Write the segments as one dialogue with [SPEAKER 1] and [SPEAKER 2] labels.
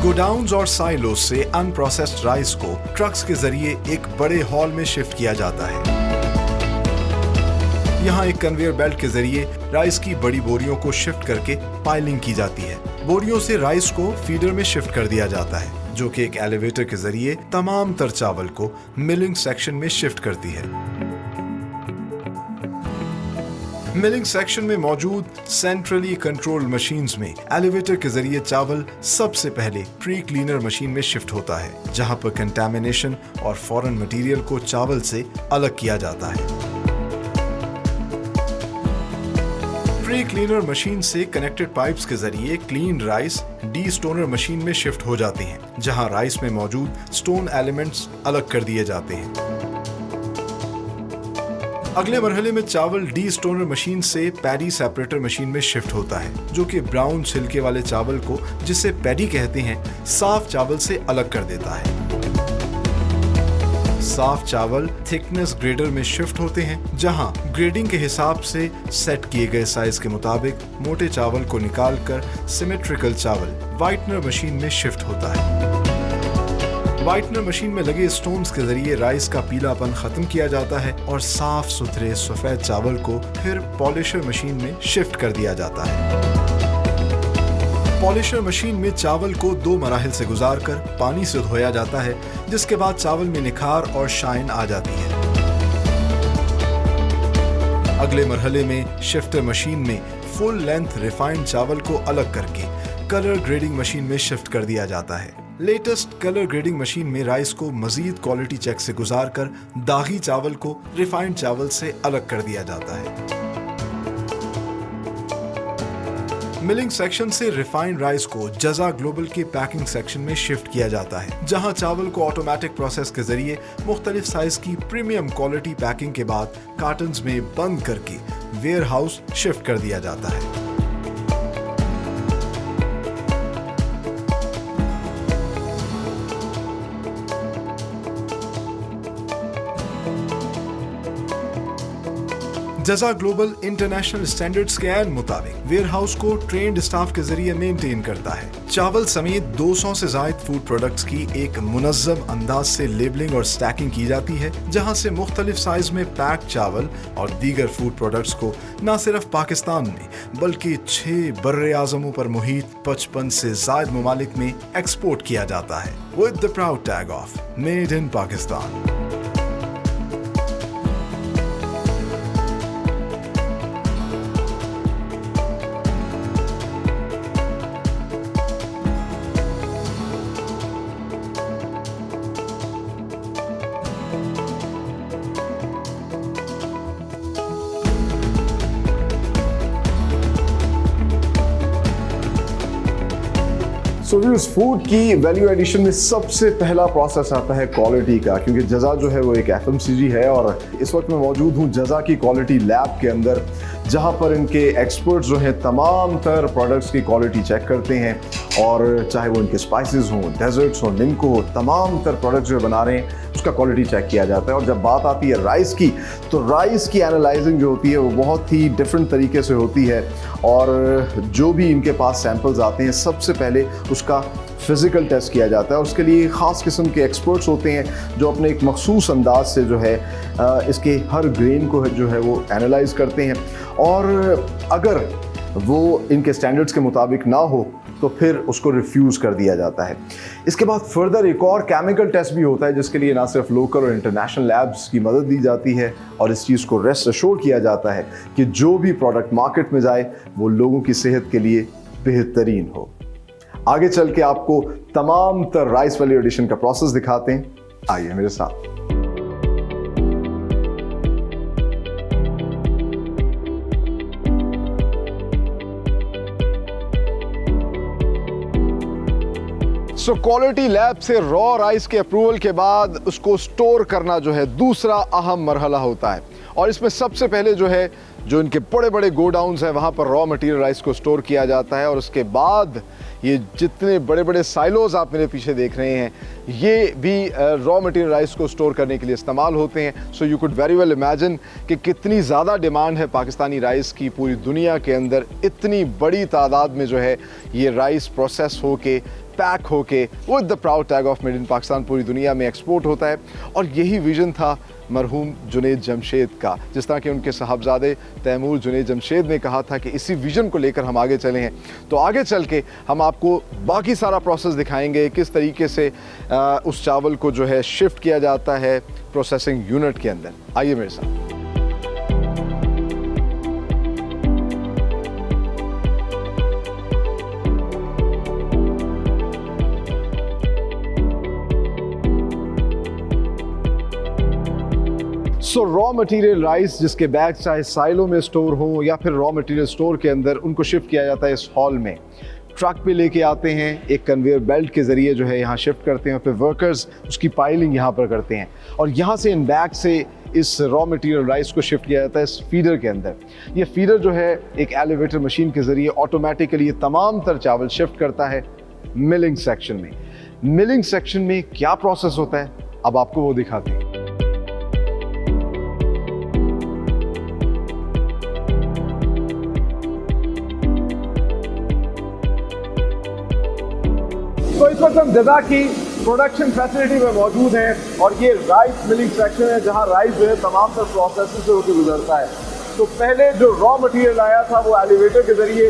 [SPEAKER 1] Godowns और silos से unprocessed rice को ट्रक्स के जरिए एक बड़े हॉल में शिफ्ट किया जाता है। यहाँ एक कन्वेयर बेल्ट के जरिए राइस की बड़ी बोरियों को शिफ्ट करके पाइलिंग की जाती है। बोरियों से राइस को फीडर में शिफ्ट कर दिया जाता है, जो कि एक एलिवेटर के जरिए तमाम तर चावल को मिलिंग सेक्शन में शिफ्ट करती है। मिलिंग सेक्शन में मौजूद सेंट्रली कंट्रोल्ड मशीन्स में एलिवेटर के जरिए चावल सबसे पहले प्री क्लीनर मशीन में शिफ्ट होता है, जहां पर कंटामिनेशन और फॉरेन मटेरियल को चावल से अलग किया जाता है। प्री क्लीनर मशीन से कनेक्टेड पाइप्स के जरिए clean rice D stoner machine में शिफ्ट हो जाते हैं, जहां राइस में मौजूद स्टोन एलिमेंट्स अलग कर दिए जाते हैं। अगले मरहले में चावल डी स्टोनर मशीन से पैडी सेपरेटर मशीन में शिफ्ट होता है, जो कि ब्राउन छिलके वाले चावल को, जिसे पैडी कहते हैं, साफ चावल से अलग कर देता है। साफ चावल थिकनेस ग्रेडर में शिफ्ट होते हैं, जहां ग्रेडिंग के हिसाब से सेट किए गए साइज के मुताबिक मोटे चावल को निकालकर सिमेट्रिकल चावल व्हाइटनर मशीन में शिफ्ट होता है। व्हाइटनर मशीन में लगे स्टोन्स के जरिए राइस का पीलापन खत्म किया जाता है और साफ सुथरे सफेद चावल को फिर पॉलिशर मशीन में शिफ्ट कर दिया जाता है। पॉलिशर मशीन में चावल को 2 मराहिल से गुजारकर पानी से धोया जाता है, जिसके बाद चावल में निखार और शाइन आ जाती है। अगले मरहले में शिफ्टर मशीन में फुल लेंथ रिफाइंड चावल को अलग करके कलर ग्रेडिंग मशीन में शिफ्ट कर दिया जाता है। लेटेस्ट कलर ग्रेडिंग मशीन में राइस को मजीद क्वालिटी चेक से गुजारकर दागी चावल को रिफाइंड चावल से अलग कर दिया जाता है। मिलिंग सेक्शन से रिफाइंड राइस को जजा ग्लोबल के पैकिंग सेक्शन में शिफ्ट किया जाता है, जहां चावल को ऑटोमेटिक प्रोसेस के जरिए मुख्तलिफ साइज की प्रीमियम क्वालिटी पैकिंग के बाद कार्टन्स में बंद करके वेयर हाउस शिफ्ट कर दिया जाता है। जजा ग्लोबल इंटरनेशनल स्टैंडर्ड्स के ऐन मुताबिक वेयर हाउस को ट्रेन्ड स्टाफ के जरिए मेंटेन करता है। चावल समेत 200 से ज्यादा फूड प्रोडक्ट्स की एक मुनज़्ज़म अंदाज से लेबलिंग और स्टैकिंग की जाती है, जहां से मुख्तलिफ साइज में पैक चावल और दीगर फूड प्रोडक्ट्स को न सिर्फ पाकिस्तान में बल्कि 6 बर्रे आज़मों पर मुहित 55 से ज़ायद ममालिक में एक्सपोर्ट किया जाता है, with the proud tag of made in Pakistan.
[SPEAKER 2] So viewers, food की वैल्यू एडिशन में सबसे पहला प्रोसेस आता है क्वालिटी का, क्योंकि जजा जो है वो एक FMCG है और इस वक्त मैं मौजूद हूँ जजा की क्वालिटी लैब के अंदर, जहाँ पर इनके एक्सपर्ट्स जो हैं तमाम तर प्रोडक्ट्स की क्वालिटी चेक करते हैं, और चाहे वो इनके स्पाइसेस हों, डेजर्ट्स हों, निम्को हो, तमाम तर प्रोडक्ट्स जो बना रहे हैं उसका क्वालिटी चेक किया जाता है। और जब बात आती है राइस की, तो राइस की एनालाइजिंग जो होती है वो बहुत ही डिफरेंट तरीके से होती है, और जो भी इनके पास सैंपल्स आते हैं सबसे पहले उसका फिजिकल टेस्ट किया जाता है। उसके लिए ख़ास किस्म के एक्सपर्ट्स होते हैं जो अपने एक मखसूस अंदाज से जो है इसके हर ग्रेन को जो है वो एनालाइज करते हैं, और अगर वो इनके स्टैंडर्ड्स के मुताबिक ना हो तो फिर उसको रिफ्यूज़ कर दिया जाता है। इसके बाद फर्दर एक और केमिकल टेस्ट भी होता है, जिसके लिए ना सिर्फ लोकल और इंटरनेशनल लैब्स की मदद दी जाती है, और इस चीज़ को रेस्ट अश्योर किया जाता है कि जो भी प्रोडक्ट मार्केट में जाए वो लोगों की सेहत के लिए बेहतरीन हो। आगे चल के आपको तमाम तर राइस वैल्यू एडिशन का प्रोसेस दिखाते हैं, आइए मेरे साथ। सो क्वालिटी लैब से रॉ राइस के अप्रूवल के बाद उसको स्टोर करना जो है दूसरा अहम मरहला होता है, और इसमें सबसे पहले जो है जो इनके बड़े बड़े गोडाउन्स हैं वहाँ पर रॉ मटेरियल राइस को स्टोर किया जाता है और उसके बाद ये जितने बड़े बड़े साइलोज आप मेरे पीछे देख रहे हैं ये भी रॉ मटेरियल राइस को स्टोर करने के लिए इस्तेमाल होते हैं। So you could very well imagine कि कितनी ज़्यादा डिमांड है पाकिस्तानी राइस की पूरी दुनिया के अंदर। इतनी बड़ी तादाद में जो है ये राइस प्रोसेस होके पैक होके with the proud tag of made in Pakistan पूरी दुनिया में एक्सपोर्ट होता है। और यही विज़न था मरहूम जुनैद जमशेद का, जिस तरह के उनके साहबजादे तैमूर जुनैद जमशेद ने कहा था कि इसी विज़न को लेकर हम आगे चले हैं। तो आगे चल के हम आपको बाकी सारा प्रोसेस दिखाएंगे, किस तरीके से उस चावल को जो है शिफ्ट किया जाता है प्रोसेसिंग यूनिट के अंदर। आइए मेरे साथ। सो रॉ मटेरियल राइस जिसके बैग चाहे साइलों में स्टोर हो या फिर रॉ मटेरियल स्टोर के अंदर, उनको शिफ्ट किया जाता है इस हॉल में। ट्रक पे लेके आते हैं, एक कन्वेयर बेल्ट के ज़रिए जो है यहाँ शिफ्ट करते हैं, फिर वर्कर्स उसकी पाइलिंग यहाँ पर करते हैं और यहाँ से इन बैग से इस रॉ मटेरियल राइस को शिफ्ट किया जाता है इस फीडर के अंदर। ये फीडर जो है एक एलिवेटर मशीन के ज़रिए ऑटोमेटिकली तमाम तर चावल शिफ्ट करता है मिलिंग सेक्शन में। मिलिंग सेक्शन में क्या प्रोसेस होता है अब आपको वो दिखाते हैं। तो इस वक्त हम जज़ा की प्रोडक्शन फैसिलिटी में मौजूद हैं और ये राइस मिलिंग सेक्शन है जहां राइस जो है तमाम तर प्रोसेस से होकर गुजरता है। तो पहले जो रॉ मटेरियल आया था वो एलिवेटर के ज़रिए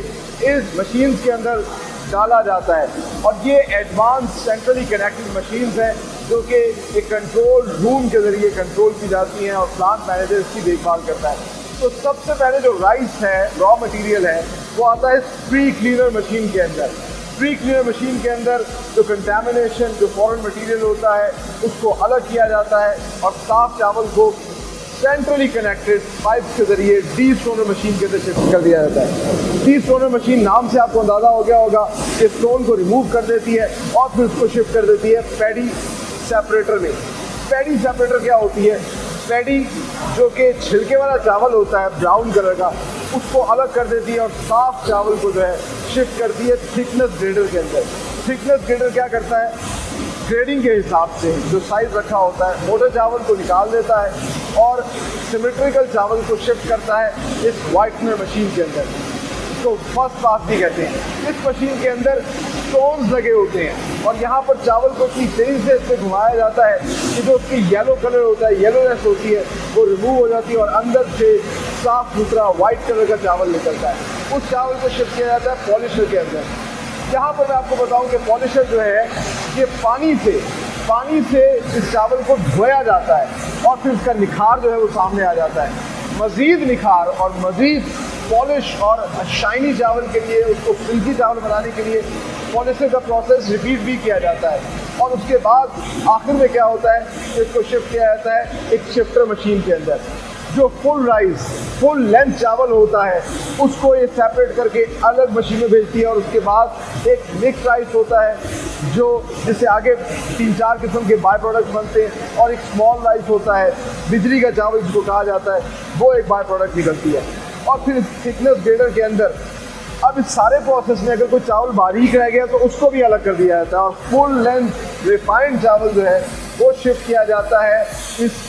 [SPEAKER 2] इस मशीन के अंदर डाला जाता है और ये एडवांस सेंट्रली कनेक्टेड मशीन्स हैं जो कि एक कंट्रोल रूम के ज़रिए कंट्रोल की जाती हैं और प्लांट मैनेजर इसकी देखभाल करता है। तो सबसे पहले जो राइस है, रॉ मटेरियल है, वो आता है प्री क्लीनर मशीन के अंदर। प्री क्लीनर मशीन के अंदर जो कंटेमिनेशन, जो फॉरेन मटेरियल होता है उसको अलग किया जाता है और साफ चावल को सेंट्रली कनेक्टेड पाइप के जरिए डी स्टोनर मशीन के अंदर शिफ्ट कर दिया जाता है। डी स्टोनर मशीन नाम से आपको अंदाज़ा हो गया होगा कि स्टोन को रिमूव कर देती है और फिर उसको शिफ्ट कर देती है पैडी सेपरेटर में। पैडी सेपरेटर क्या होती है? पैडी जो कि छिलके वाला चावल होता है ब्राउन कलर का, उसको अलग कर देती है और साफ चावल को जो है शिफ्ट करती है थिकनेस ग्रेडर के अंदर। थिकनेस ग्रेडर क्या करता है? ग्रेडिंग के हिसाब से जो साइज रखा होता है मोटे चावल को निकाल देता है और सिमेट्रिकल चावल को शिफ्ट करता है इस व्हाइटनर मशीन के अंदर। तो फर्स्ट पास भी कहते हैं। इस मशीन के अंदर स्टोन्स लगे होते हैं और यहाँ पर चावल को इतनी तेज़ी से इसमें घुमाया जाता है कि जो उसकी येलो कलर होता है, येलोनेस होती है, वो रिमूव हो जाती है और अंदर से साफ सुथरा वाइट कलर का चावल निकलता है। उस चावल को शिफ्ट किया जाता है पॉलिशर के अंदर। यहाँ पर मैं आपको बताऊँ कि पॉलिशर जो है ये पानी से इस चावल को धोया जाता है और फिर इसका निखार जो है वो सामने आ जाता है। मज़ीद निखार और मज़ीद पॉलिश और शाइनी चावल के लिए, उसको सिल्की चावल बनाने के लिए पॉलिशर का प्रोसेस रिपीट भी किया जाता है और उसके बाद आखिर में क्या होता है, इसको शिफ्ट किया जाता है एक शिफ्टर मशीन के अंदर। जो फुल राइस, फुल लेंथ चावल होता है उसको ये सेपरेट करके अलग मशीन में भेजती है और उसके बाद एक मिक्स राइस होता है जो जिससे आगे 3-4 किस्म के बाय प्रोडक्ट बनते हैं और एक स्मॉल राइस होता है, बिजली का चावल जिसको कहा जाता है, वो एक बाय प्रोडक्ट निकलती है। और फिर थिकनेस ग्रेडर के अंदर अब इस सारे प्रोसेस में अगर कोई चावल बारीक रह गया तो उसको भी अलग कर दिया जाता है और फुल लेंथ रिफाइंड चावल जो है वो शिफ्ट किया जाता है इस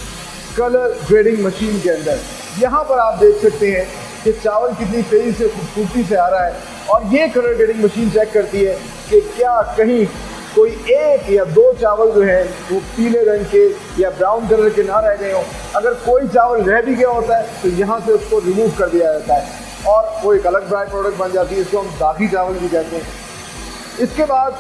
[SPEAKER 2] कलर ग्रेडिंग मशीन के अंदर। यहाँ पर आप देख सकते हैं कि चावल कितनी तेज़ी से खूबसूरती से आ रहा है और ये कलर ग्रेडिंग मशीन चेक करती है कि क्या कहीं कोई एक या दो चावल जो है वो पीले रंग के या ब्राउन कलर के ना रह गए हों। अगर कोई चावल रह भी गया होता है तो यहाँ से उसको रिमूव कर दिया जाता है और वो एक अलग बाय प्रोडक्ट बन जाती है, इसको हम दागी चावल भी कहते हैं। इसके बाद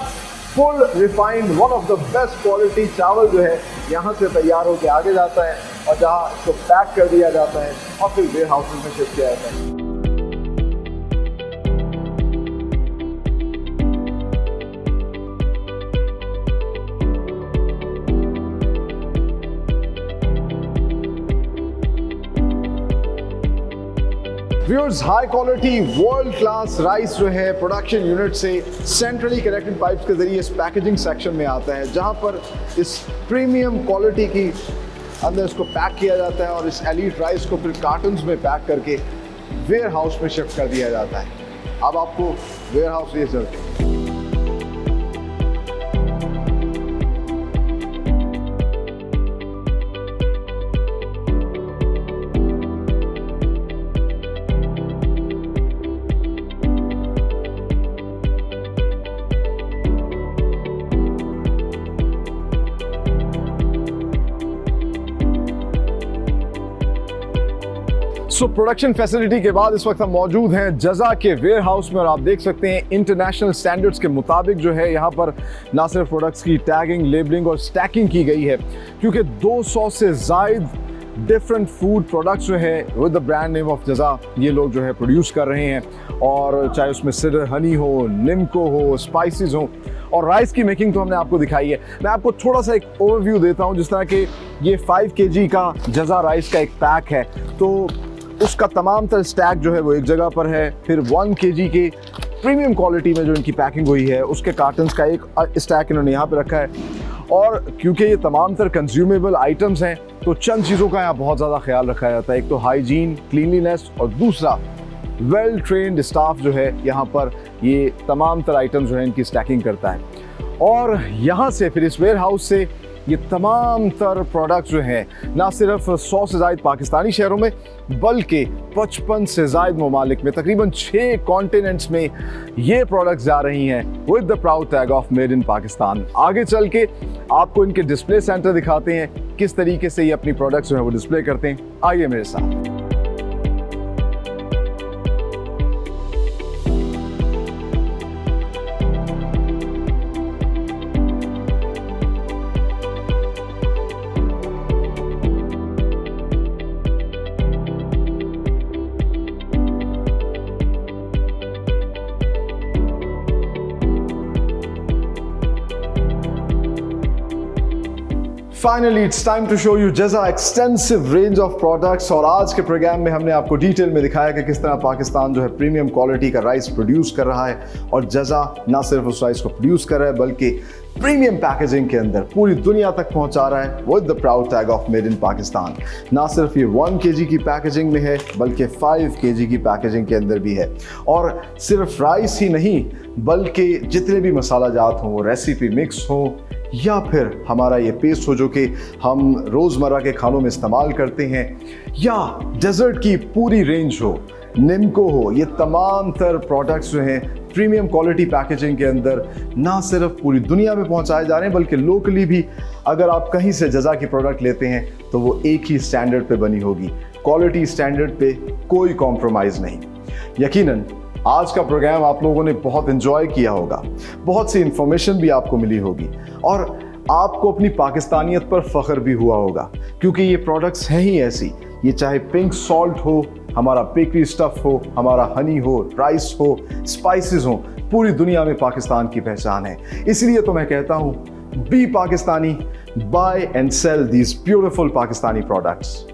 [SPEAKER 2] full refined one of the best quality चावल जो है यहाँ से तैयार होकर आगे जाता है और जहाँ इसको पैक कर दिया जाता है और फिर वेयर हाउसेज में शिफ्ट किया जाता है। Viewers, high quality world class rice जो है प्रोडक्शन यूनिट से सेंट्रली कनेक्टेड पाइप्स के जरिए इस पैकेजिंग सेक्शन में आता है जहां पर इस प्रीमियम क्वालिटी की अंदर इसको पैक किया जाता है और इस एलीट राइस को फिर कार्टन्स में पैक करके वेयर हाउस में शिफ्ट कर दिया जाता है। अब आपको वेयर हाउस ले चलते हैं। प्रोडक्शन फैसिलिटी के बाद इस वक्त हम मौजूद हैं जजा के वेयर हाउस में और आप देख सकते हैं इंटरनेशनल स्टैंडर्ड्स के मुताबिक जो है यहाँ पर ना सिर्फ प्रोडक्ट्स की टैगिंग, लेबलिंग और स्टैकिंग की गई है, क्योंकि 200 से ज़ायद डिफरेंट फूड प्रोडक्ट्स जो है with the brand name of जजा ये लोग जो है प्रोड्यूस कर रहे हैं। और चाहे उसमें सिडर हनी हो, निम्को हो, स्पाइसेस हो और राइस की मेकिंग तो हमने आपको दिखाई है। मैं आपको थोड़ा सा एक ओवरव्यू देता हूँ। जिस तरह के ये 5 kg का जजा राइस का एक पैक है, तो उसका तमाम तर स्टैक जो है वो एक जगह पर है। फिर 1 kg के प्रीमियम क्वालिटी में जो इनकी पैकिंग हुई है उसके कार्टन्स का एक स्टैक इन्होंने यहाँ पे रखा है। और क्योंकि ये तमाम तर कंज्यूमेबल आइटम्स हैं तो चंद चीज़ों का यहाँ बहुत ज़्यादा ख्याल रखा जाता है। एक तो हाइजीन, क्लीनलीनेस और दूसरा वेल ट्रेन्ड स्टाफ जो है यहाँ पर ये तमाम तर आइटम्स जो है इनकी स्टैकिंग करता है। और यहाँ से फिर इस वेयर हाउस से ये तमाम तर प्रोडक्ट्स जो हैं ना सिर्फ 100 से ज़ायद पाकिस्तानी शहरों में बल्कि 55 से ज़ायद ममालिक में तकरीबन 6 कॉन्टिनेंट्स में ये प्रोडक्ट्स जा रही हैं with the proud tag of made in Pakistan. आगे चल के आपको इनके डिस्प्ले सेंटर दिखाते हैं किस तरीके से ये अपनी प्रोडक्ट्स जो है वो डिस्प्ले करते हैं। आइए मेरे साथ। Finally, it's time to show you जजा extensive range of products। और आज के प्रोग्राम में हमने आपको डिटेल में दिखाया कि किस तरह पाकिस्तान जो है प्रीमियम क्वालिटी का राइस प्रोड्यूस कर रहा है और जजा ना सिर्फ उस राइस को प्रोड्यूस कर रहा है बल्कि प्रीमियम पैकेजिंग के अंदर पूरी दुनिया तक पहुंचा रहा है with the proud tag of made in Pakistan. ना सिर्फ ये 1 kg की पैकेजिंग में है बल्कि 5 kg की पैकेजिंग के अंदर भी है। और सिर्फ राइस ही नहीं बल्कि जितने भी मसाला जात हों, रेसिपी मिक्स हो या फिर हमारा ये पेस्ट हो जो कि हम रोज़मर्रा के खानों में इस्तेमाल करते हैं, या डेजर्ट की पूरी रेंज हो, निम्को हो, ये तमाम तर प्रोडक्ट्स जो हैं प्रीमियम क्वालिटी पैकेजिंग के अंदर ना सिर्फ पूरी दुनिया में पहुंचाए जा रहे हैं बल्कि लोकली भी अगर आप कहीं से जजा की प्रोडक्ट लेते हैं तो वो एक ही स्टैंडर्ड पे बनी होगी। क्वालिटी स्टैंडर्ड पे कोई कॉम्प्रोमाइज़ नहीं। यकीनन आज का प्रोग्राम आप लोगों ने बहुत एंजॉय किया होगा, बहुत सी इंफॉर्मेशन भी आपको मिली होगी और आपको अपनी पाकिस्तानियत पर फख्र भी हुआ होगा, क्योंकि ये प्रोडक्ट्स हैं ही ऐसी। ये चाहे पिंक सॉल्ट हो, हमारा बेकरी स्टफ हो, हमारा हनी हो, राइस हो, स्पाइसेस हो, पूरी दुनिया में पाकिस्तान की पहचान है। इसलिए तो मैं कहता हूँ be Pakistani, buy and sell these beautiful Pakistani products.